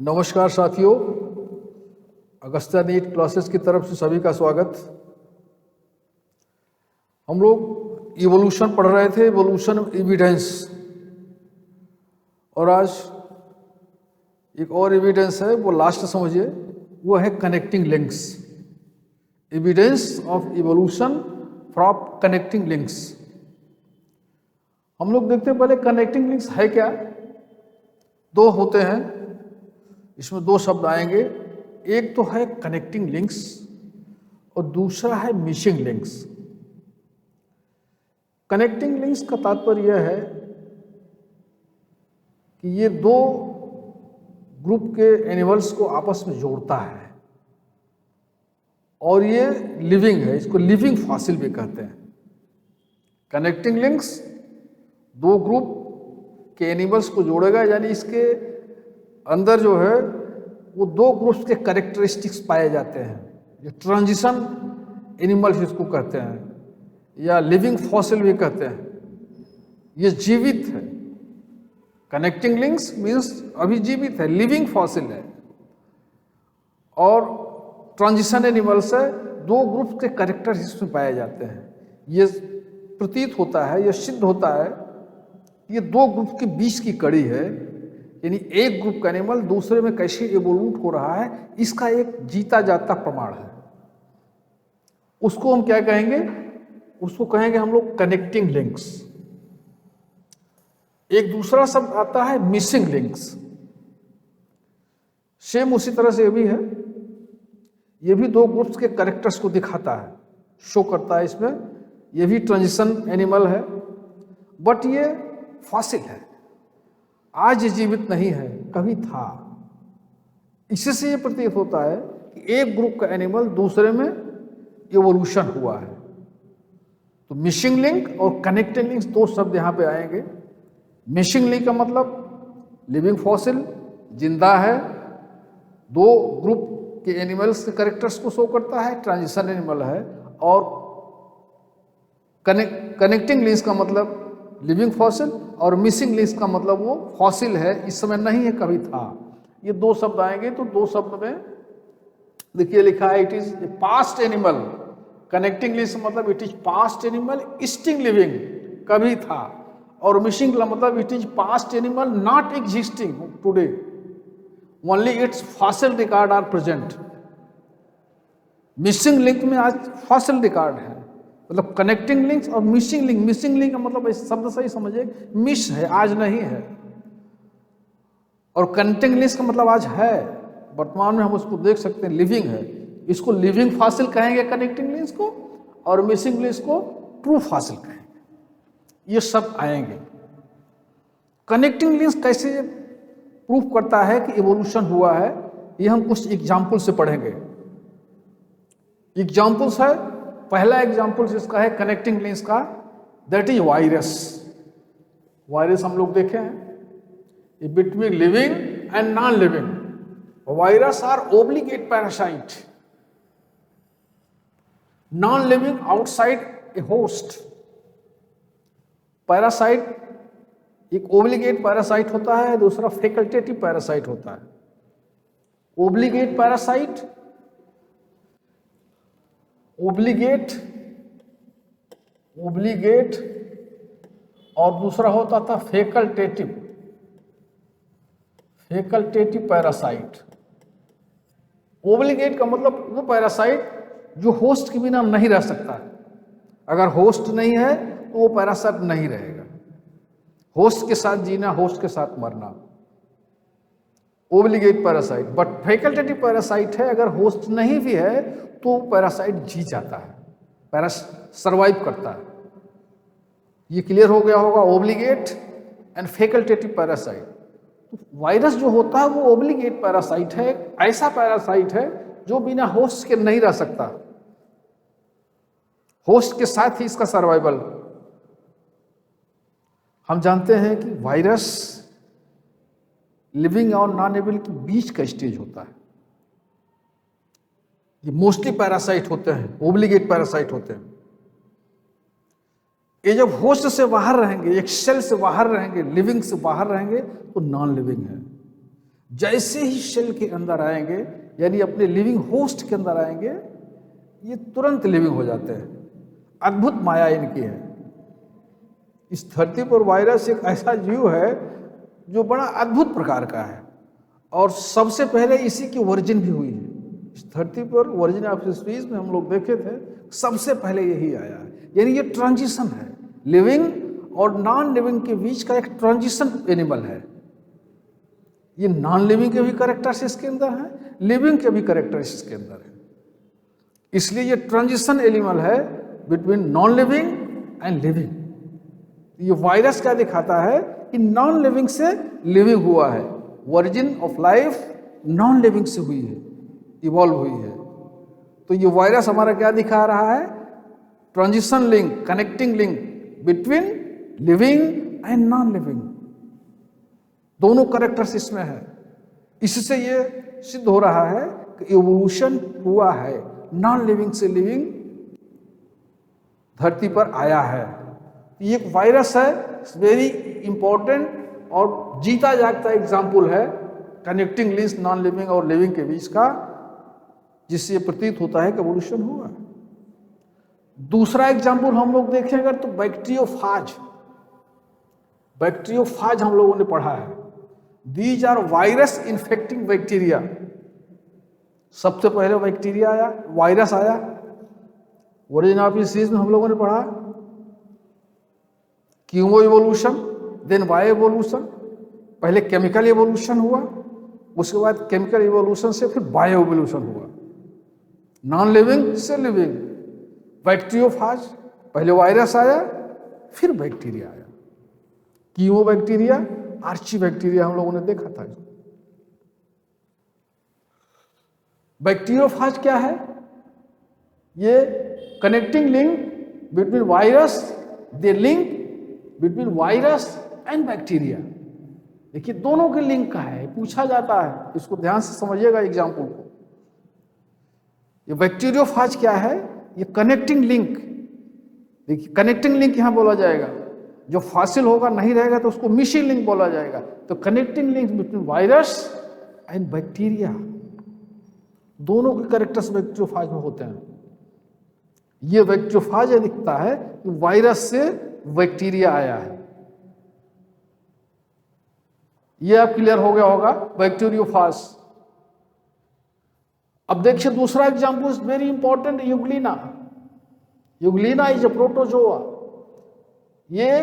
नमस्कार साथियों, Agastya NEET classes की तरफ से सभी का स्वागत। हम लोग इवोल्यूशन पढ़ रहे थे, इवोल्यूशन एविडेंस, और आज एक और एविडेंस है, वो लास्ट समझिए, वो है connecting links. Evidence of evolution from connecting links. हम लोग देखते हैं पहले कनेक्टिंग लिंक्स है क्या। दो होते हैं, इसमें दो शब्द आएंगे। एक तो है कनेक्टिंग लिंक्स और दूसरा है मिसिंग लिंक्स। कनेक्टिंग लिंक्स का तात्पर्य यह है कि ये दो ग्रुप के एनिमल्स को आपस में जोड़ता है और ये लिविंग है, इसको लिविंग फॉसिल भी कहते हैं। कनेक्टिंग लिंक्स दो ग्रुप के एनिमल्स को जोड़ेगा, यानी इसके अंदर जो है वो दो ग्रुप्स के कैरेक्टरिस्टिक्स पाए जाते हैं। ये ट्रांजिशन एनिमल्स इसको कहते हैं या लिविंग फॉसिल भी कहते हैं। ये जीवित है। कनेक्टिंग लिंक्स मीन्स अभी जीवित है, लिविंग फॉसिल है, और ट्रांजिशन एनिमल्स है, दो ग्रुप के कैरेक्टर इसमें पाए जाते हैं। ये प्रतीत होता है, यह सिद्ध होता है कि ये दो ग्रुप के बीच की कड़ी है, यानी एक ग्रुप का एनिमल दूसरे में कैसे इवोल्यूट हो रहा है, इसका एक जीता जाता प्रमाण है। उसको हम क्या कहेंगे? उसको कहेंगे हम लोग कनेक्टिंग लिंक्स। एक दूसरा शब्द आता है मिसिंग लिंक्स। सेम उसी तरह से ये भी है, ये भी दो ग्रुप्स के कैरेक्टर्स को दिखाता है, शो करता है। इसमें ये भी ट्रांजिशन एनिमल है, बट ये फॉसिल है, आज जीवित नहीं है, कभी था। इसी से ये प्रतीत होता है कि एक ग्रुप का एनिमल दूसरे में इवोल्यूशन हुआ है। तो मिसिंग लिंक और कनेक्टिंग लिंक्स दो शब्द यहां पे आएंगे। मिसिंग लिंक का मतलब लिविंग फॉसिल, जिंदा है, दो ग्रुप के एनिमल्स के कैरेक्टर्स को शो करता है, ट्रांजिशन एनिमल है। और कनेक्टिंग लिंक्स का मतलब लिविंग फॉसिल, और मिसिंग लिंक्स का मतलब वो फॉसिल है, इस समय नहीं है, कभी था। ये दो शब्द आएंगे, तो दो शब्द में देखिए लिखा है it is a past animal. Connecting links मतलब it is past animal still living, कभी था। और मिसिंग का मतलब it is past animal not existing today, only its fossil record are present. Missing link में आज फॉसिल रिकॉर्ड है, मतलब कनेक्टिंग लिंक्स और मिसिंग लिंक। मिसिंग लिंक का मतलब इस शब्द से ही समझिए, मिस है, आज नहीं है। और कनेक्टिंग लिंक्स का मतलब आज है, वर्तमान में हम उसको देख सकते हैं, लिविंग है। इसको लिविंग फॉसिल कहेंगे कनेक्टिंग लिंक्स को, और मिसिंग लिंक्स को ट्रू फॉसिल कहेंगे। ये सब आएंगे। कनेक्टिंग लिंक्स कैसे प्रूफ करता है कि इवोल्यूशन हुआ है, ये हम कुछ एग्जाम्पल से पढ़ेंगे। एग्जाम्पल्स है, पहला एग्जाम्पल जिसका है कनेक्टिंग लिंक्स का, दैट इज वायरस। वायरस हम लोग देखे हैं, between living and non living. Virus are obligate parasite, non living outside a host. Parasite एक ओब्लिगेट पैरासाइट होता है, दूसरा फैकल्टेटिव पैरासाइट होता है। ओब्लिगेट पैरासाइट, ओब्लिगेट और दूसरा होता था फैकल्टेटिव पैरासाइट। ओब्लिगेट का मतलब वो पैरासाइट जो होस्ट के बिना नहीं रह सकता। अगर होस्ट नहीं है तो वो पैरासाइट नहीं रहेगा। होस्ट के साथ जीना, होस्ट के साथ मरना, obligate parasite. But facultative parasite है, अगर होस्ट नहीं भी है तो पैरासाइट जी जाता है, सर्वाइव करता है। ये क्लियर हो गया होगा, ओब्लिगेट एंड फैकल्टेटिव पैरासाइट। तो वायरस जो होता है वो ओब्लिगेट पैरासाइट है, ऐसा पैरासाइट है जो बिना होस्ट के नहीं रह सकता, होस्ट के साथ ही इसका सर्वाइवल। हम जानते हैं कि वायरस लिविंग और नॉन लिविंग के बीच का स्टेज होता है। ये मोस्टली पैरासाइट होते हैं, ओब्लिगेट पैरासाइट होते हैं। ये जब होस्ट से बाहर रहेंगे, एक सेल से बाहर रहेंगे, लिविंग से बाहर रहेंगे, तो नॉन लिविंग है। जैसे ही सेल के अंदर आएंगे, यानी अपने लिविंग होस्ट के अंदर आएंगे, ये तुरंत लिविंग हो जाते हैं। अद्भुत माया इनकी है। इस धरती पर वायरस एक ऐसा जीव है जो बड़ा अद्भुत प्रकार का है, और सबसे पहले इसी की ओरिजिन भी हुई है। इस धरती पर ओरिजिन ऑफ स्पीसीज में हम लोग देखे थे, सबसे पहले यही आया है। यानी ये ट्रांजिशन है, लिविंग और नॉन लिविंग के बीच का एक ट्रांजिशन एनिमल है। ये नॉन लिविंग के भी कैरेक्टर्स इसके अंदर है, लिविंग के भी कैरेक्टर्स इसके अंदर है। इसलिए ये ट्रांजिशन एनिमल है between non living and living. ये वायरस क्या दिखाता है कि नॉन लिविंग से लिविंग हुआ है। Origin of life non living से हुई है, इवॉल्व हुई है। तो ये वायरस हमारा क्या दिखा रहा है? Transition link, connecting link between living and non living, दोनों कैरेक्टर्स इसमें है। इससे ये सिद्ध हो रहा है कि इवोल्यूशन हुआ है, नॉन लिविंग से लिविंग धरती पर आया है। ये एक वायरस है, वेरी इंपॉर्टेंट और जीता जागता एग्जाम्पल है कनेक्टिंग लिंक्स नॉन लिविंग और लिविंग के बीच का, जिससे प्रतीत होता है कि इवोल्यूशन हुआ। दूसरा एग्जाम्पल हम लोग देखेंगे तो बैक्टीरियोफाज। बैक्टीरियोफाज हम लोगों ने पढ़ा है। These are virus infecting bacteria. सबसे पहले बैक्टीरिया आया, वायरस आया। ओरिजिन ऑफ स्पीसीज में हम लोगों ने पढ़ा chemo evolution, then bio evolution. पहले केमिकल इवोल्यूशन हुआ, उसके बाद केमिकल इवोल्यूशन से फिर बायो इवोल्यूशन हुआ, नॉन लिविंग से लिविंग। बैक्टीरियोफाज, पहले वायरस आया फिर बैक्टीरिया आया। कीमो बैक्टीरिया, आर्ची बैक्टीरिया हम लोगों ने देखा था। बैक्टीरियोफाज क्या है? ये connecting link between virus, they link between virus and bacteria. देखिए दोनों के लिंक का है, पूछा जाता है, इसको ध्यान से समझिएगा एग्जाम्पल को। ये बैक्टीरियोफाज क्या है? ये कनेक्टिंग लिंक। देखिए कनेक्टिंग लिंक यहां बोला जाएगा, जो फासिल होगा नहीं रहेगा तो उसको मिशिंग लिंक बोला जाएगा। तो connecting link between virus and bacteria, दोनों के कैरेक्टर्स बैक्टीरियोफाज में होते हैं। ये बैक्टीरियोफाज दिखता है कि वायरस से बैक्टीरिया आया है। ये अब क्लियर हो गया होगा बैक्टीरियोफाज। अब देखिए दूसरा example is very important, Euglena. Euglena is a protozoa. ये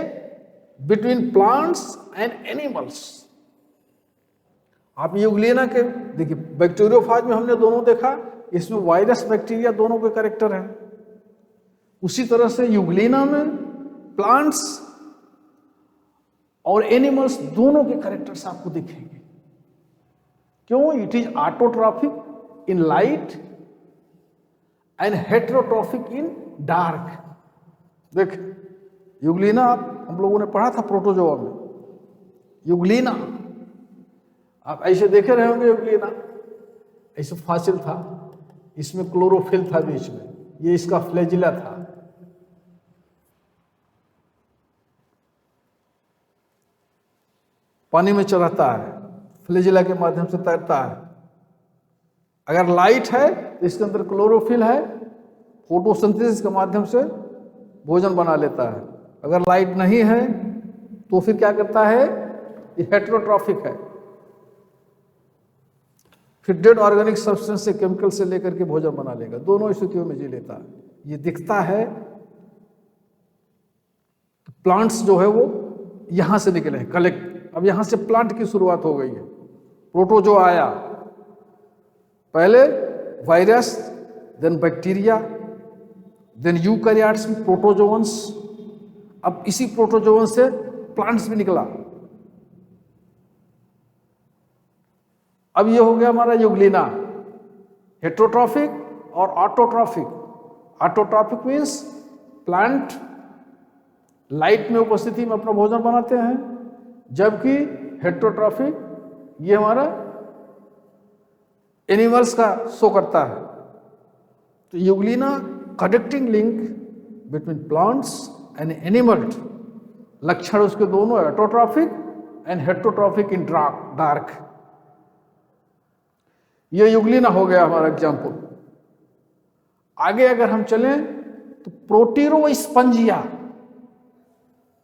बिटवीन प्लांट्स एंड एनिमल्स। आप यूग्लिना के देखिए, बैक्टीरियोफाज में हमने दोनों देखा, इसमें वायरस बैक्टीरिया दोनों के कैरेक्टर हैं। उसी तरह से यूग्लिना में प्लांट्स और एनिमल्स दोनों के कैरेक्टर्स आपको दिखेंगे। क्यों? It is autotrophic in light and heterotrophic in dark. देख यूग्लिना हम लोगों ने पढ़ा था प्रोटोजोआ में। यूग्लिना आप ऐसे देखे रहे होंगे, यूग्लिना ऐसे फासिल था, इसमें क्लोरोफिल था बीच में, ये इसका फ्लैजिला था। पानी में चलता है, फ्लैजिला के माध्यम से तैरता है। अगर लाइट है तो इसके अंदर क्लोरोफिल है, फोटोसिंथेसिस के माध्यम से भोजन बना लेता है। अगर लाइट नहीं है तो फिर क्या करता है? ये हेटेरोट्रॉफिक है, फिर डेड ऑर्गेनिक सब्सटेंस से, केमिकल से लेकर के भोजन बना लेगा। दोनों स्थितियों में जी लेता है। ये दिखता है प्लांट्स जो है वो यहां से निकले हैं, कलेक्ट। अब यहां से प्लांट की शुरुआत हो गई है। प्रोटोजो आया, पहले virus, then bacteria, then eukaryotes में प्रोटोजोअन्स। अब इसी प्रोटोजोअन से प्लांट्स भी निकला। अब ये हो गया हमारा यूग्लिना, हेटेरोट्रॉफिक और autotrophic. Autotrophic means plant light में उपस्थिति में अपना भोजन बनाते हैं, जबकि हेटेरोट्रॉफिक ये हमारा एनिमल्स का शो करता है। तो Euglena connecting link between plants and animals. लक्षण उसके दोनों, autotrophic and heterotrophic in dark. ये यूग्लिना हो गया हमारा एग्जाम्पल। आगे अगर हम चलें तो प्रोटीरोस्पंजिया,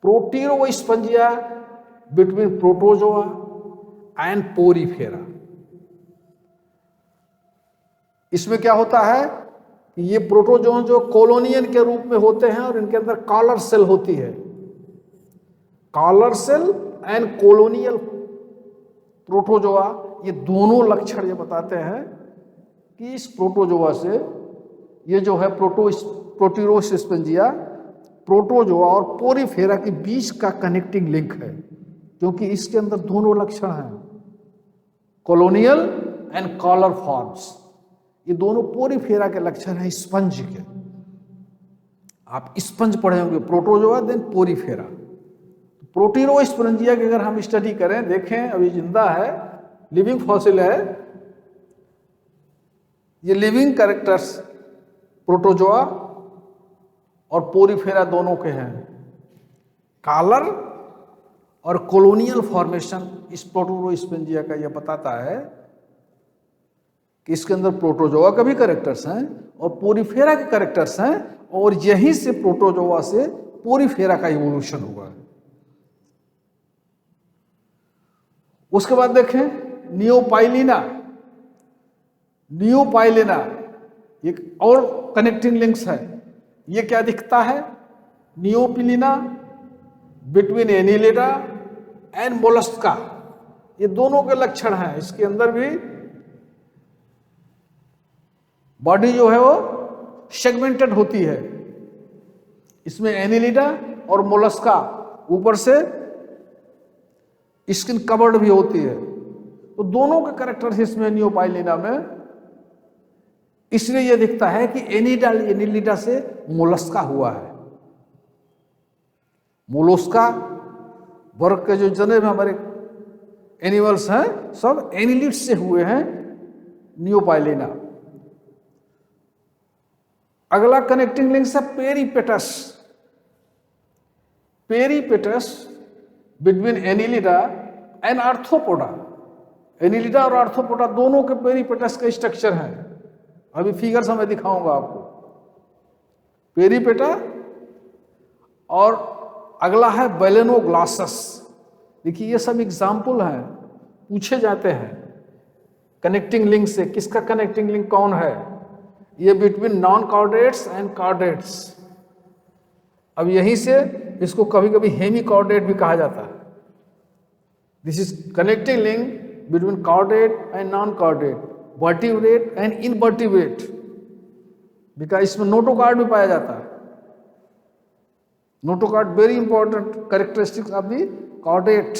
प्रोटीरोस्पंजिया बिटवीन प्रोटोजोआ एंड पोरीफेरा। इसमें क्या होता है कि ये प्रोटोजोआ जो कॉलोनियन के रूप में होते हैं और इनके अंदर कॉलर सेल होती है। Collar cell and colonial protozoa, ये दोनों लक्षण ये बताते हैं कि इस प्रोटोजोआ से ये जो है प्रोटीरोस्पंजिया प्रोटोजोआ और पोरीफेरा के बीच का कनेक्टिंग लिंक है, क्योंकि इसके अंदर दोनों लक्षण हैं, कॉलोनियल एंड कॉलर फॉर्म्स। ये दोनों पोरीफेरा के लक्षण हैं स्पंज के। आप स्पंज पढ़े होंगे, प्रोटोजोआ देन पोरीफेरा। प्रोटीरोस्पंजिया की अगर हम स्टडी करें, देखें अभी जिंदा है, लिविंग फॉसिल है। ये लिविंग कैरेक्टर्स प्रोटोजोआ और पोरीफेरा दोनों के हैं। कॉलर और कॉलोनियल फॉर्मेशन इस प्रोटीरोस्पंजिया का यह बताता है कि इसके अंदर प्रोटोजोआ का भी कैरेक्टर्स हैं और पोरीफेरा के कैरेक्टर्स हैं, और यहीं से प्रोटोजोआ से पोरीफेरा का इवोल्यूशन हुआ है। उसके बाद देखें नियोपाइलिना। नियोपाइलिना एक और कनेक्टिंग लिंक्स है। ये क्या दिखता है? नियोपिलिना बिटवीन एनिलिडा एंड मोलस्का, ये दोनों के लक्षण हैं। इसके अंदर भी बॉडी जो है वो सेगमेंटेड होती है। इसमें एनिलिडा और मोलस्का ऊपर से स्किन कवर्ड भी होती है, तो दोनों के कैरेक्टर्स इसमें नियोपाइलिना में। इसलिए यह दिखता है कि एनिलिडा से मोलस्का हुआ है। मोलस्का वर्ग के जो जने में हमारे एनिमल्स हैं सब एनिलिड से हुए हैं, नियोपाइलिना। अगला कनेक्टिंग लिंक है peripatus. Peripatus between Annelida and arthropoda. Annelida और आर्थ्रोपोडा दोनों के पेरीपेटस का स्ट्रक्चर है। अभी फिगर्स मैं दिखाऊंगा आपको। पेरीपेटा और अगला है बेलेनोग्लासस। देखिए ये सब एग्जाम्पल हैं, पूछे जाते हैं कनेक्टिंग लिंक से। किसका कनेक्टिंग लिंक कौन है? ये between non chordates and chordates. अब यहीं से इसको कभी कभी हेमी कॉर्डेट भी कहा जाता है। This is connecting link between chordate and non chordate, vertebrate and invertebrate, because इसमें नोटोकॉर्ड भी पाया जाता है। Notochord very important characteristics of the chordate.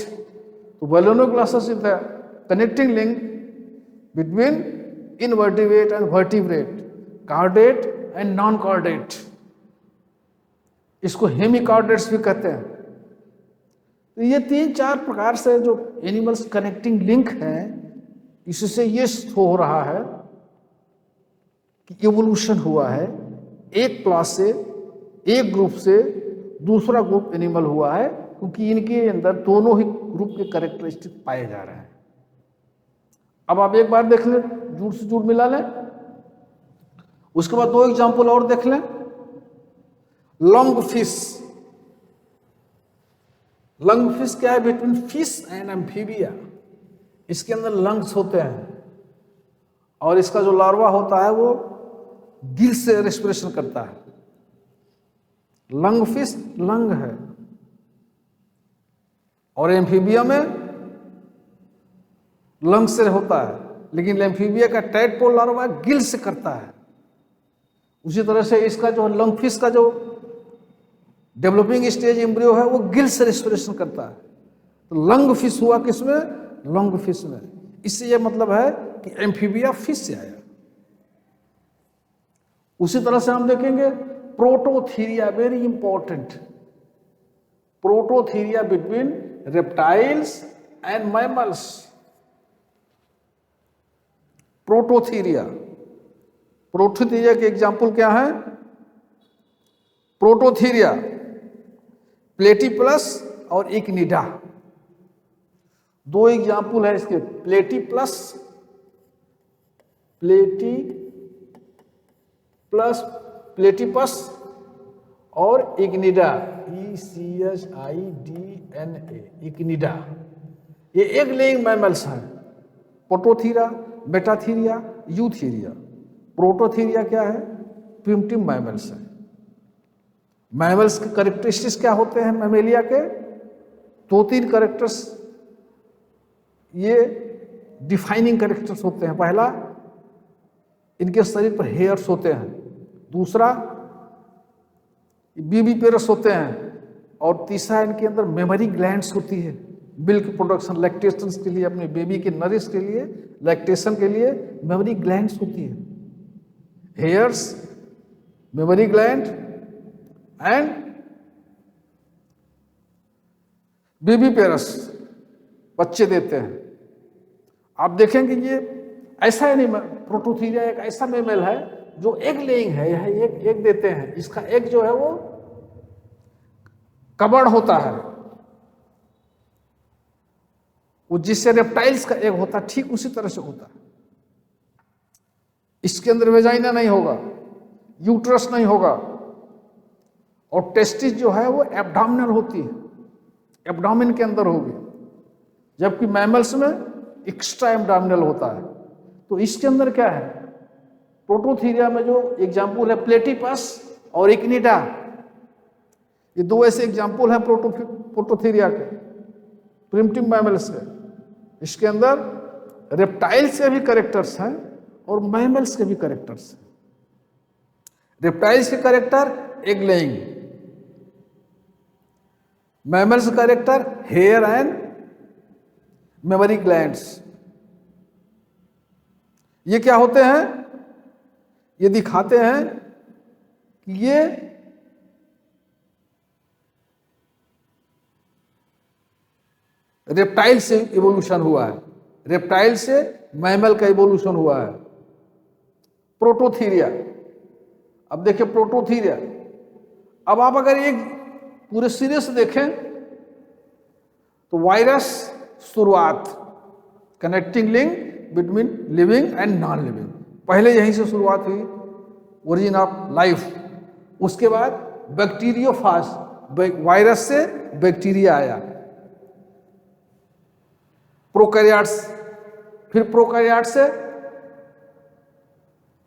तो Balanoglossus is the connecting link between invertebrate and vertebrate, chordate and non chordate. इसको hemichordates भी कहते हैं। तो ये 3-4 प्रकार से जो एनिमल्स कनेक्टिंग लिंक हैं, इससे ये हो रहा है कि इवोल्यूशन हुआ है। एक क्लास से, एक ग्रुप से दूसरा ग्रुप एनिमल हुआ है, क्योंकि इनके अंदर दोनों ही ग्रुप के कैरेक्टरिस्टिक पाए जा रहे हैं। अब आप एक बार देख लें, जुड़ से जुड़ मिला लें। उसके बाद 2 एग्जाम्पल और देख लें। Lung fish. लंग फिश क्या है? Between fish and amphibia. इसके अंदर लंग्स होते हैं और इसका जो लार्वा होता है वो गिल से रेस्पिरेशन करता है। लंग फिश लंग है, और एम्फीबिया में लंग से होता है, लेकिन एम्फीबिया का टैडपोल लार्वा गिल से करता है। उसी तरह से इसका जो लंग फिश का जो डेवलपिंग स्टेज एम्ब्रियो है वो गिल से रेस्पिरेशन करता है। तो लंग फिश हुआ किसमें? लंग फिश में। इससे यह मतलब है कि एम्फीबिया फिश से आया। उसी तरह से हम देखेंगे Prototheria, very important. Prototheria between reptiles and mammals. Prototheria, Prototheria के एग्जाम्पल क्या है? प्रोटोथीरिया, प्लेटीप्लस और इक्निडा। 2 एग्जाम्पल है इसके, प्लेटीप्लस प्लेटिपस और इग्निडा, ECHIDNA, इग्निडा, ये एक लेइंग मैमल्स हैं। प्रोटोथीरा, मेटाथीरिया, यूथीरिया। प्रोटोथीरिया क्या है? प्रिमिटिव मैमल्स है। मैमल्स के कैरेक्टरिस्टिक्स क्या होते हैं मैमेलिया के? 2-3 कैरेक्टर्स ये डिफाइनिंग कैरेक्टर्स होते हैं। पहला, इनके शरीर पर हेयर्स होते हैं। दूसरा, बीबीपेरस होते हैं। और तीसरा, इनके अंदर मेमोरी ग्लैंड्स होती है मिल्क प्रोडक्शन, लैक्टेशन के लिए, अपने बेबी के नरिश के लिए, लैक्टेशन के लिए मेमोरी ग्लैंड्स होती है। हेयर्स, मेमोरी ग्लैंड एंड बीबीपेरस बच्चे देते हैं। आप देखेंगे ये ऐसा एनिमल, प्रोटोथीरिया एक ऐसा मैमल है जो एग लेइंग है, यह एग देते हैं। इसका एग जो है वो कवर्ड होता है, वो जिससे रेप्टाइल्स का एग होता है ठीक उसी तरह से होता है। इसके अंदर वेजाइना नहीं होगा, यूट्रस नहीं होगा, और टेस्टिस जो है वो एब्डोमिनल होती है, एब्डोमेन के अंदर होगी, जबकि मैमल्स में एक्स्ट्रा एब्डोमिनल होता है। तो इसके अंदर क्या है? प्रोटोथीरिया में जो एग्जाम्पल है प्लेटिपस और इग्निडा, ये दो ऐसे एग्जाम्पल हैं प्रोटोथीरिया के, प्रिमिटिव मैमल्स के। इसके अंदर रेप्टाइल्स के भी कैरेक्टर्स हैं और मैमल्स के भी कैरेक्टर्स हैं। रेप्टाइल्स के कैरेक्टर एग लेइंग, मैमल्स का character hair and memory glands. ये क्या होते हैं? ये दिखाते हैं कि ये रेप्टाइल से इवोल्यूशन हुआ है, रेप्टाइल से मैमल का इवोल्यूशन हुआ है। प्रोटोथीरिया, अब देखिए प्रोटोथीरिया, अब आप अगर एक पूरे सिरे से देखें तो वायरस शुरुआत, connecting link between living and non living, पहले यहीं से शुरुआत हुई, ओरिजिन ऑफ लाइफ। उसके बाद बैक्टीरियोफाज, वायरस से बैक्टीरिया आया, प्रोकैरियोट्स, फिर प्रोकैरियोट से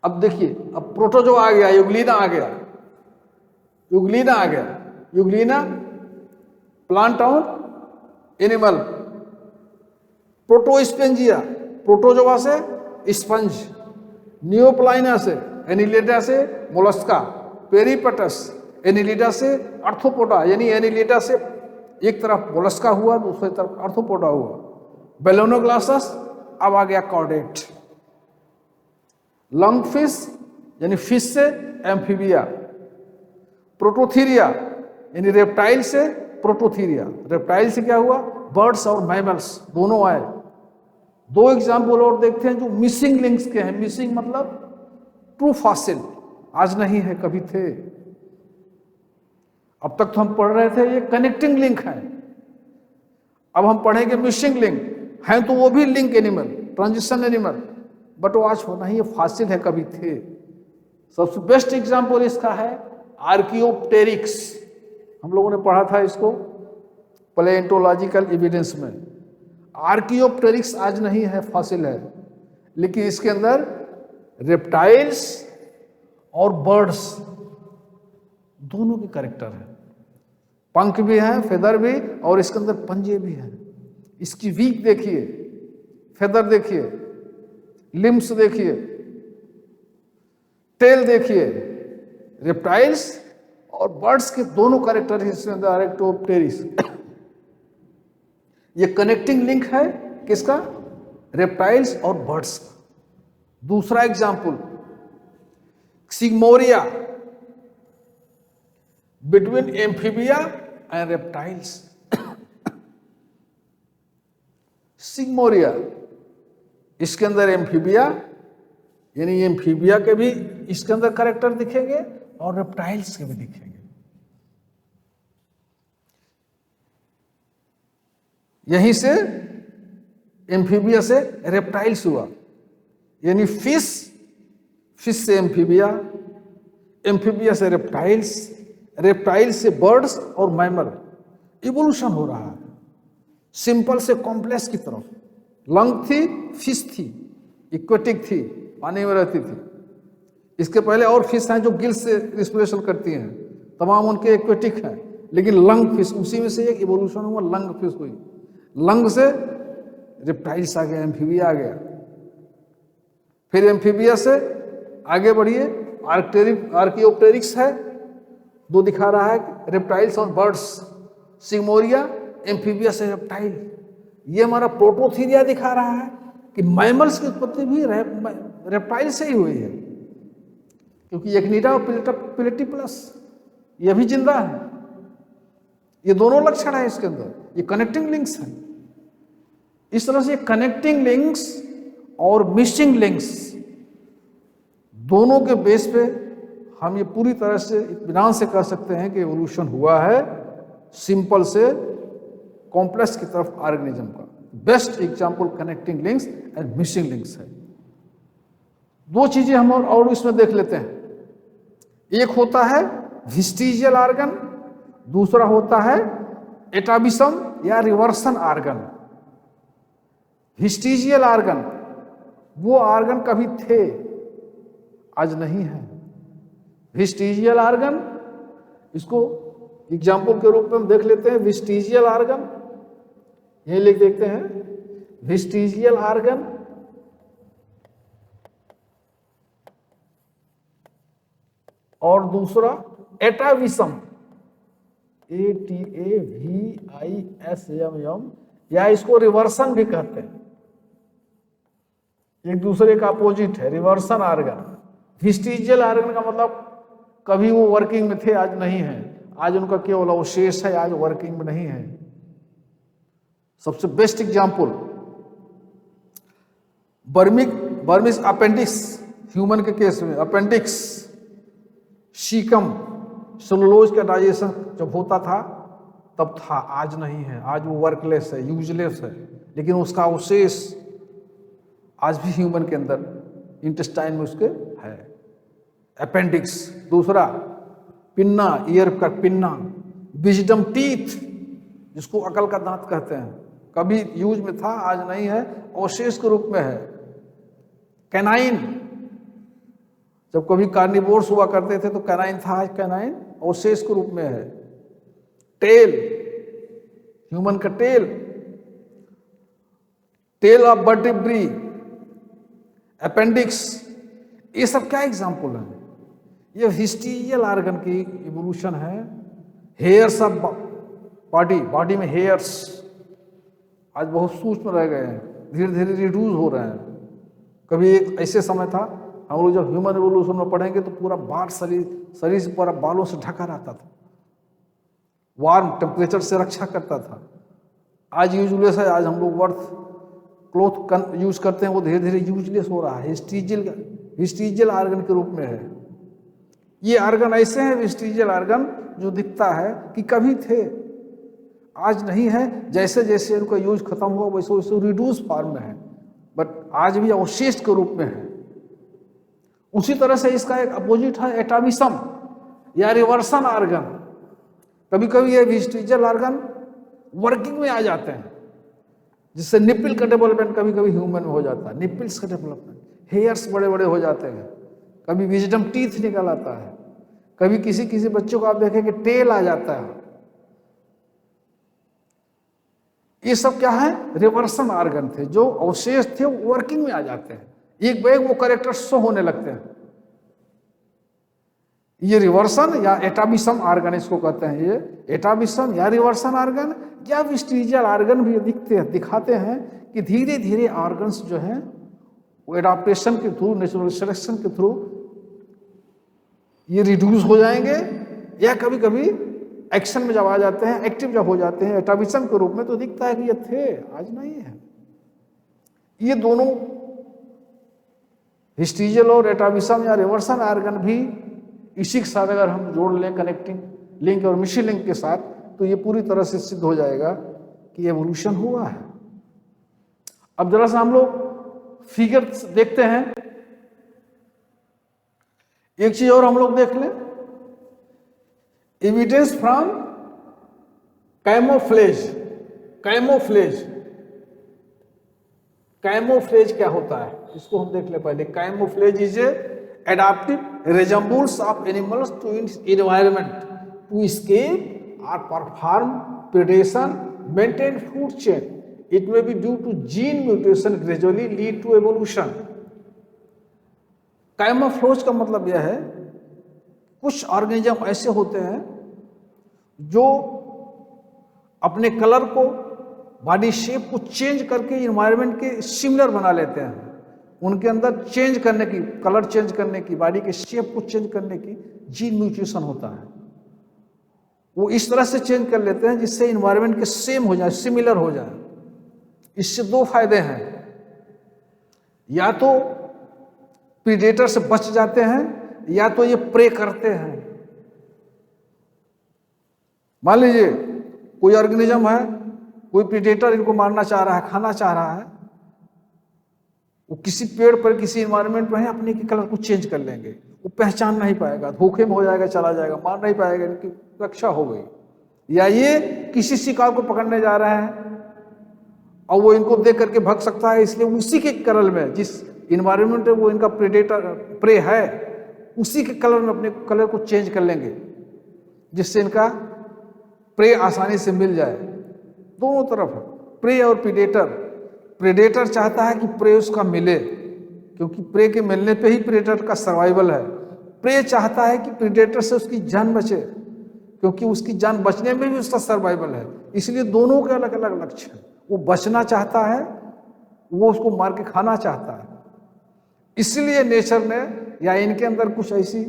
अब देखिए अब प्रोटोजो आ गया, यूग्लिना आ गया, यूग्लिना आ गया, यूग्लिना प्लांट और एनिमल, प्रोटोस्पेंजिया, प्रोटोजोआ से स्पंज, नियोप्लाइना से, एनिलिडा से मोलस्का, पेरिपटस, एनिलिडा से आर्थ्रोपोडा, यानी एनिलिडा से एक तरफ मोलस्का हुआ, दूसरी तरफ आर्थ्रोपोडा हुआ, बेलोनोग्लासस, अब आ गया कॉर्डेट, लंग फिश यानी फिश से एम्फीबिया, प्रोटोथीरिया यानी रेप्टाइल से प्रोटोथीरिया, रेप्टाइल से क्या हुआ? बर्ड्स और मैमल्स दोनों आए। दो एग्जाम्पल और देखते हैं जो मिसिंग लिंक्स के हैं। मिसिंग मतलब ट्रू फॉसिल, आज नहीं है कभी थे। अब तक तो हम पढ़ रहे थे ये कनेक्टिंग लिंक है, अब हम पढ़ेंगे मिसिंग लिंक हैं, तो वो भी link animal, transition animal, but वो आज होना ही ये फॉसिल है, कभी थे। सबसे बेस्ट एग्जाम्पल इसका है आर्कियोप्टेरिक्स, हम लोगों ने पढ़ा था इसको पैलेंटोलॉजिकल एविडेंस में। आर्कियोप्टेरिक्स आज नहीं है, फॉसिल है, लेकिन इसके अंदर रेप्टाइल्स और बर्ड्स दोनों के कैरेक्टर है, पंख भी हैं, फेदर भी, और इसके अंदर पंजे भी हैं। इसकी वीक देखिए, फेदर देखिए, लिम्स देखिए, टेल देखिए। रेप्टाइल्स और बर्ड्स के दोनों कैरेक्टर इसके अंदर आर्कियोप्टेरिक्स। ये कनेक्टिंग लिंक है किसका? रेप्टाइल्स और बर्ड्स का। दूसरा example Seymouria, between amphibia and reptiles. Seymouria, इसके अंदर एम्फीबिया यानी एम्फीबिया के भी इसके अंदर कैरेक्टर दिखेंगे और रेप्टाइल्स के भी दिखेंगे। यहीं से एम्फीबिया से रेप्टाइल्स हुआ, यानी फिश फिश से एम्फीबिया, एम्फीबिया से रेप्टाइल्स, रेप्टाइल से बर्ड्स और मैमल। इवोल्यूशन हो रहा है सिंपल से कॉम्प्लेक्स की तरफ। लंग थी, फिश थी, इक्वेटिक थी, पानी में रहती थी। इसके पहले और फिश हैं जो गिल से रिस्पिरेशन करती हैं, तमाम उनके एक्वेटिक हैं, लेकिन लंग फिश उसी में से एक इवोल्यूशन हुआ, लंग फिश हुई। लंग से रेप्टाइल्स आ गया, एम्फीबिया आ गया। फिर एम्फीबिया से आगे बढ़िए, आर्कियोप्टेरिक्स है, दो दिखा रहा है रेप्टाइल्स और बर्ड्स, सिग्मोरिया, एम्फीबिया से रेप्टाइल। ये हमारा प्रोटोथीरिया दिखा रहा है कि मैमल्स की उत्पत्ति भी रेप्टाइल से ही हुई है, क्योंकि एक्निडा और प्लेटिपलस ये भी जिंदा है। ये दोनों लक्षण है इसके अंदर, ये कनेक्टिंग लिंक्स हैं। इस तरह से कनेक्टिंग लिंक्स और मिसिंग लिंक्स दोनों के बेस पे हम ये पूरी तरह से इत्मीनान से कह सकते हैं कि एवोल्यूशन हुआ है सिंपल से कॉम्प्लेक्स की तरफ ऑर्गेनिज्म का। Best example connecting links and missing links है। दो चीजें हम और इसमें देख लेते हैं। एक होता है वेस्टिजियल ऑर्गन, दूसरा होता है एटाबिसम या रिवर्सन ऑर्गन। वेस्टिजियल ऑर्गन वो ऑर्गन कभी थे, आज नहीं है। वेस्टिजियल ऑर्गन, इसको एग्जाम्पल के रूप में हम देख लेते हैं। वेस्टिजियल ऑर्गन यही लिख देखते हैं, वेस्टिजियल ऑर्गन और दूसरा एटाविसम, ATAVISM, या इसको रिवर्सन भी कहते हैं। एक दूसरे का अपोजिट है रिवर्सन ऑर्गन। वेस्टिजियल ऑर्गन का मतलब कभी वो वर्किंग में थे, आज नहीं है। आज उनका केवल अवशेष है, आज वर्किंग में नहीं है। सबसे best example Burmese appendix, human के केस में अपेंडिक्स, सीकम, सेलुलोज का डाइजेशन जब होता था तब था, आज नहीं है। आज वो वर्कलेस है, यूजलेस है, लेकिन उसका अवशेष आज भी ह्यूमन के अंदर इंटेस्टाइन में उसके है। अपेंडिक्स। दूसरा पिन्ना, ईयर का पिन्ना, विजडम टीथ जिसको अकल का दांत कहते हैं, कभी यूज में था, आज नहीं है, अवशेष के रूप में है। कैनाइन, जब कभी कार्निवोर्स हुआ करते थे तो कैनाइन था, आज कैनाइन अवशेष के रूप में है। टेल, ह्यूमन का टेल ऑफ वर्टिब्री, अपेंडिक्स, ये सब क्या एग्जाम्पल है? ये वेस्टिजियल ऑर्गन की इवोल्यूशन है। हेयर्स ऑफ बॉडी में हेयर्स आज बहुत सूक्ष्म रह गए हैं, धीरे धीरे रिड्यूस हो रहे हैं। कभी एक ऐसे समय था, हम लोग जब ह्यूमन एवोल्यूशन में पढ़ेंगे तो पूरा बाल शरीर से पूरा बालों से ढका रहता था, वार्म टेम्परेचर से रक्षा करता था। आज यूजलेस है। आज हम लोग वर्थ क्लोथ यूज करते हैं, वो धीरे धीरे यूजलेस हो रहा है। वेस्टिजियल ऑर्गन के रूप में है। ये ऑर्गन ऐसे हैं वेस्टिजियल ऑर्गन जो दिखता है कि कभी थे, आज नहीं है। जैसे जैसे उनका यूज खत्म हुआ वैसे वैसे रिड्यूस फॉर्म में है, बट आज भी अवशेष के रूप में है। उसी तरह से इसका एक अपोजिट है एटाविसम या रिवर्सन ऑर्गन। कभी कभी ये वेस्टिजियल ऑर्गन वर्किंग में आ जाते हैं, जिससे निप्पल का डेवलपमेंट कभी कभी ह्यूमन में हो जाता है। निप्पल्स का डेवलपमेंट, हेयर्स बड़े बड़े हो जाते हैं, कभी विजडम टीथ निकल आता है, कभी किसी किसी बच्चों को आप देखेंगे टेल आ जाता है। ये सब क्या है? रिवर्सन ऑर्गन थे, जो अवशेष थे वो वर्किंग में आ जाते हैं, एक बैग वो कैरेक्टर शो होने लगते हैं। ये रिवर्सन या एटाविसम ऑर्गन इसको कहते हैं। ये एटाविसम या रिवर्सन ऑर्गन या वेस्टिजियल ऑर्गन भी दिखाते हैं कि धीरे धीरे ऑर्गन्स जो हैं वो एडाप्टेशन के थ्रू, नेचुरल सिलेक्शन के थ्रू ये रिड्यूस हो जाएंगे, या कभी कभी एक्शन में जब आ जाते हैं, एक्टिव जब हो जाते हैं एटाविसम के रूप में, तो दिखता है कि ये थे, आज नहीं है। ये दोनों वेस्टिजियल और एटाविसम या रिवर्सन ऑर्गन भी इसी के साथ अगर हम जोड़ लें कनेक्टिंग लिंक और मिसिंग लिंक के साथ, तो ये पूरी तरह से सिद्ध हो जाएगा कि एवोल्यूशन हुआ है। अब जरा सा हम लोग फिगर देखते हैं। एक चीज और हम लोग देख लें, evidence from camouflage. Camouflage, camouflage क्या होता है इसको हम देख ले पहले। Camouflage is a adaptive resembles of animals to environment to escape और perform predation, maintain food chain. It may be due to gene mutation gradually lead to evolution. Camouflage का मतलब यह है, कुछ ऑर्गेनिज्म ऐसे होते हैं जो अपने कलर को, बॉडी शेप को चेंज करके इन्वायरमेंट के सिमिलर बना लेते हैं। उनके अंदर चेंज करने की, कलर चेंज करने की, बॉडी के शेप को चेंज करने की जीन म्यूटेशन होता है। वो इस तरह से चेंज कर लेते हैं जिससे इन्वायरमेंट के सेम हो जाए, सिमिलर हो जाए। इससे दो फायदे हैं, या तो प्रीडेटर से बच जाते हैं या तो ये प्रे करते हैं। मान लीजिए कोई ऑर्गेनिज्म है, कोई प्रीडेटर इनको मारना चाह रहा है, खाना चाह रहा है, वो किसी पेड़ पर, किसी इन्वायरमेंट में है, अपने के कलर को चेंज कर लेंगे। वो पहचान नहीं पाएगा, धोखे में हो जाएगा, चला जाएगा, मार नहीं पाएगा, इनकी रक्षा हो गई। या ये किसी शिकार को पकड़ने जा रहे हैं और वो इनको देख करके भाग सकता है, इसलिए उसी के कलर में, जिस इन्वायरमेंट में वो इनका प्रेडेटर प्रे है, उसी के कलर में अपने कलर को चेंज कर लेंगे जिससे इनका प्रे आसानी से मिल जाए। दोनों तरफ है, प्रे और प्रीडेटर। प्रेडेटर चाहता है कि प्रे उसका मिले, क्योंकि प्रे के मिलने पे ही प्रेडेटर का सर्वाइवल है। प्रे चाहता है कि प्रेडेटर से उसकी जान बचे, क्योंकि उसकी जान बचने में भी उसका सर्वाइवल है। इसलिए दोनों के अलग अलग लक्ष्य हैं। वो बचना चाहता है, वो उसको मार के खाना चाहता है। इसलिए नेचर ने, या इनके अंदर कुछ ऐसी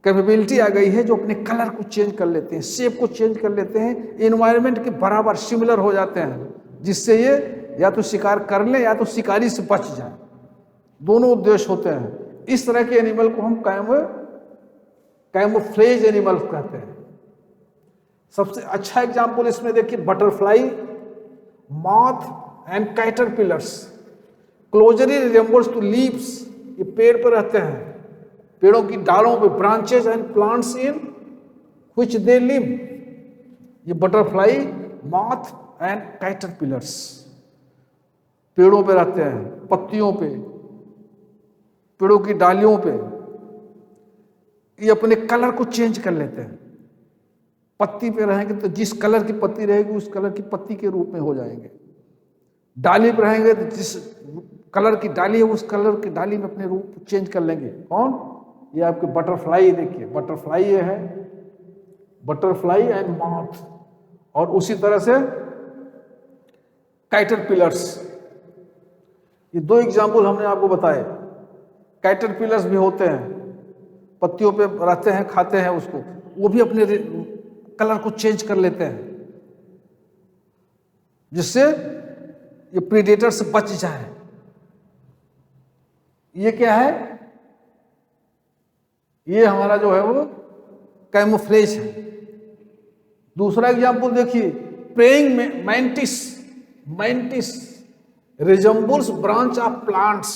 कैपेबिलिटी आ गई है जो अपने कलर को चेंज कर लेते हैं, शेप को चेंज कर लेते हैं, एनवायरनमेंट के बराबर सिमिलर हो जाते हैं, जिससे ये या तो शिकार कर ले या तो शिकारी से बच जाए। दोनों उद्देश्य होते हैं। इस तरह के एनिमल को हम कैमोफ्लेज एनिमल कहते हैं। सबसे अच्छा एग्जाम्पल इसमें देखिए, butterfly, moth and caterpillars closely resembles to leaves. ये पेड़ पर रहते हैं, पेड़ों की डालों पे, branches and plants in which they live. ये बटरफ्लाई, मॉथ एंड कैटरपिलर्स पेड़ों पे रहते हैं, पत्तियों पे, पेड़ों की डालियों पे। ये अपने कलर को चेंज कर लेते हैं। पत्ती पे रहेंगे तो जिस कलर की पत्ती रहेगी उस कलर की पत्ती के रूप में हो जाएंगे। डाली पे रहेंगे तो जिस कलर की डाली है उस कलर की डाली में अपने रूप चेंज कर लेंगे। कौन? ये आपके बटरफ्लाई। देखिए बटरफ्लाई ये है, बटरफ्लाई एंड मॉथ। और उसी तरह से कैटरपिलर्स। ये दो एग्जाम्पल हमने आपको बताए। कैटरपिलर्स भी होते हैं, पत्तियों पे रहते हैं, खाते हैं उसको, वो भी अपने कलर को चेंज कर लेते हैं जिससे ये प्रीडेटर से बच जाए। ये क्या है? ये हमारा जो है वो कैमोफ्लेज है। दूसरा एग्जाम्पल देखिए, praying mantis. Mantis resembles branch of plants.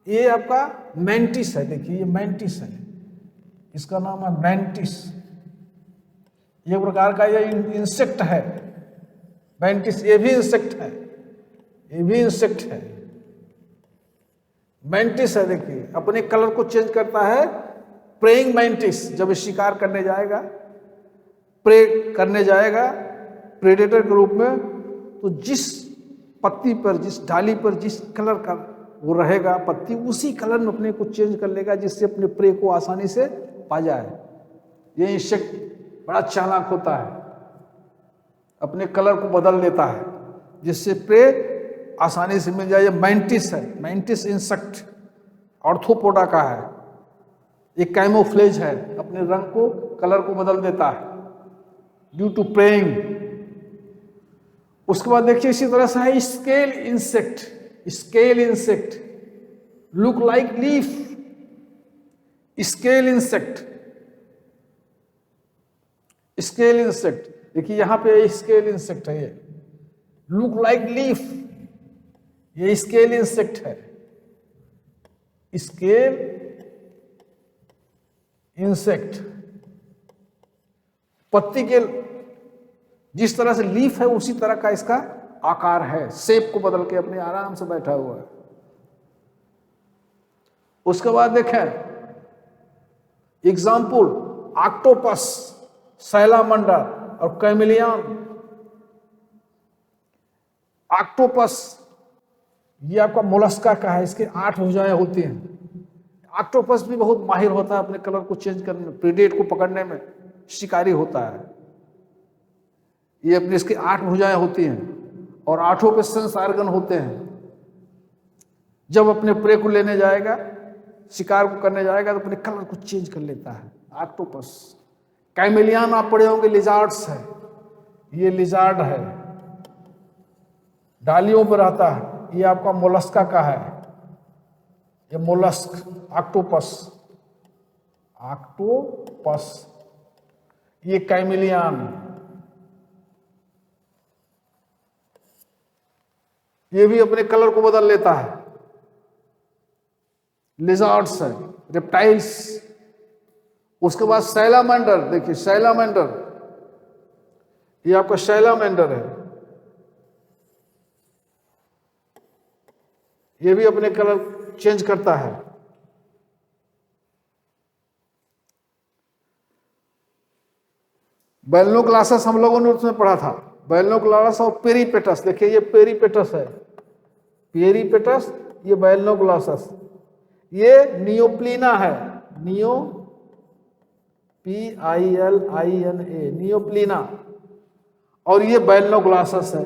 ये आपका मैंटिस है। देखिए ये मैंटिस है, इसका नाम है मैंटिस। ये प्रकार का ये इंसेक्ट है मैंटिस। ये भी इंसेक्ट है, ये भी इंसेक्ट है, मैंटिस है। देखिए अपने कलर को चेंज करता है। प्रेइंग मैंटिस जब शिकार करने जाएगा, प्रे करने जाएगा प्रेडेटर के रूप में, तो जिस पत्ती पर, जिस डाली पर जिस कलर का वो रहेगा पत्ती, उसी कलर में अपने को चेंज कर लेगा जिससे अपने प्रे को आसानी से पा जाए। ये इंसेक्ट बड़ा चालाक होता है, अपने कलर को बदल लेता है जिससे प्रे आसानी से मिल जाए। ये मैंटिस है, मैंटिस इंसेक्ट ऑर्थोपोडा का है। एक कैमोफ्लेज है, अपने रंग को, कलर को बदल देता है ड्यू टू प्रेइंग। उसके बाद देखिए इसी तरह से है scale insect. Scale insect look like leaf. Scale insect, scale insect देखिए यहां पे स्केल इंसेक्ट है। ये लुक लाइक लीफ, ये स्केल इंसेक्ट है। स्केल इंसेक्ट, पत्ती के जिस तरह से लीफ है उसी तरह का इसका आकार है, शेप को बदल के अपने आराम से बैठा हुआ है। उसके बाद देखें एग्जाम्पल, ऑक्टोपस, सैलामंडर और कैमिलियन। ऑक्टोपस ये आपका मोलस्का का है, इसके 8 भुजाएं होती हैं। ऑक्टोपस भी बहुत माहिर होता है अपने कलर को चेंज करने में, प्रीडेट को पकड़ने में, शिकारी होता है। ये अपने इसकी 8 भुजाएं होती हैं और 8 पे सेंस ऑर्गन होते हैं। जब अपने प्रे को लेने जाएगा, शिकार को करने जाएगा तो अपने कलर को चेंज कर लेता है ऑक्टोपस। कैमिलियन आप पढ़े होंगे, लिजार्ड्स है, ये लिजार्ड है, डालियों पर रहता है, ये आपका मोलस्का का है, ये मोलस्क। ऑक्टोपस, ऑक्टोपस, ये कैमिलियन, ये भी अपने कलर को बदल लेता है। लिजार्ड्स है, रेप्टाइल्स। उसके बाद सैलामेंडर, देखिए सैलामेंडर, ये आपका सैलामेंडर है, ये भी अपने कलर चेंज करता है। बैलनोक्लासस हम लोगों ने उसमें पढ़ा था, बैलनोक्लासस और पेरीपेटस। देखिए ये पेरीपेटस है, पेरीपेटस, ये बैलनोक्लासस। ये नियोप्लीना है, नियो PILINA, नियोप्लीना। और ये बैलनोक्लासस है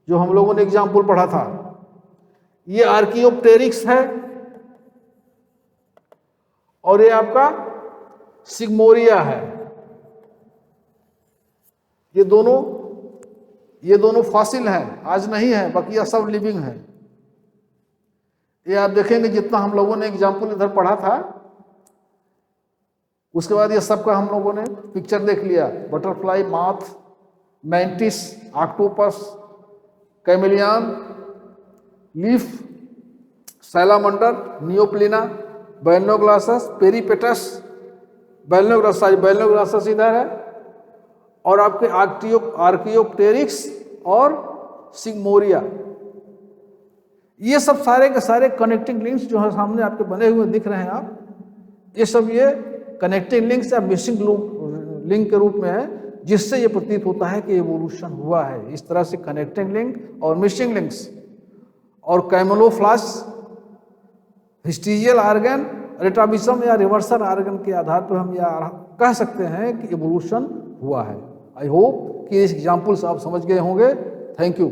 जो हम लोगों ने एग्जाम्पल पढ़ा था। ये आर्कियोप्टेरिक्स है और ये आपका सिग्मोरिया है। ये दोनों फॉसिल हैं, आज नहीं है, बाकी यह सब लिविंग है। ये आप देखेंगे जितना हम लोगों ने एग्जाम्पल इधर पढ़ा था, उसके बाद ये सबका हम लोगों ने पिक्चर देख लिया। Butterfly, moth, mantis, octopus, chameleon, leaf, salamander, Neopilina, Balanoglossus, Peripatus, Balanoglossus इधर है, और आपके आर्कियोप्टेरिक्स और सिग्मोरिया। ये सब सारे के सारे कनेक्टिंग लिंक्स जो है सामने आपके बने हुए दिख रहे हैं आप, ये सब ये कनेक्टिंग लिंक्स या मिसिंग लिंक के रूप में है, जिससे ये प्रतीत होता है कि एवोल्यूशन हुआ है। इस तरह से कनेक्टिंग लिंक और मिसिंग लिंक्स और कैमोफ्लेज, हिस्टीजियल ऑर्गन, रेटाबिसम या रिवर्सल ऑर्गन के आधार पर हम यह कह सकते हैं कि एवोल्यूशन हुआ है। आई होप कि इस एग्जाम्पल से आप समझ गए होंगे। Thank you.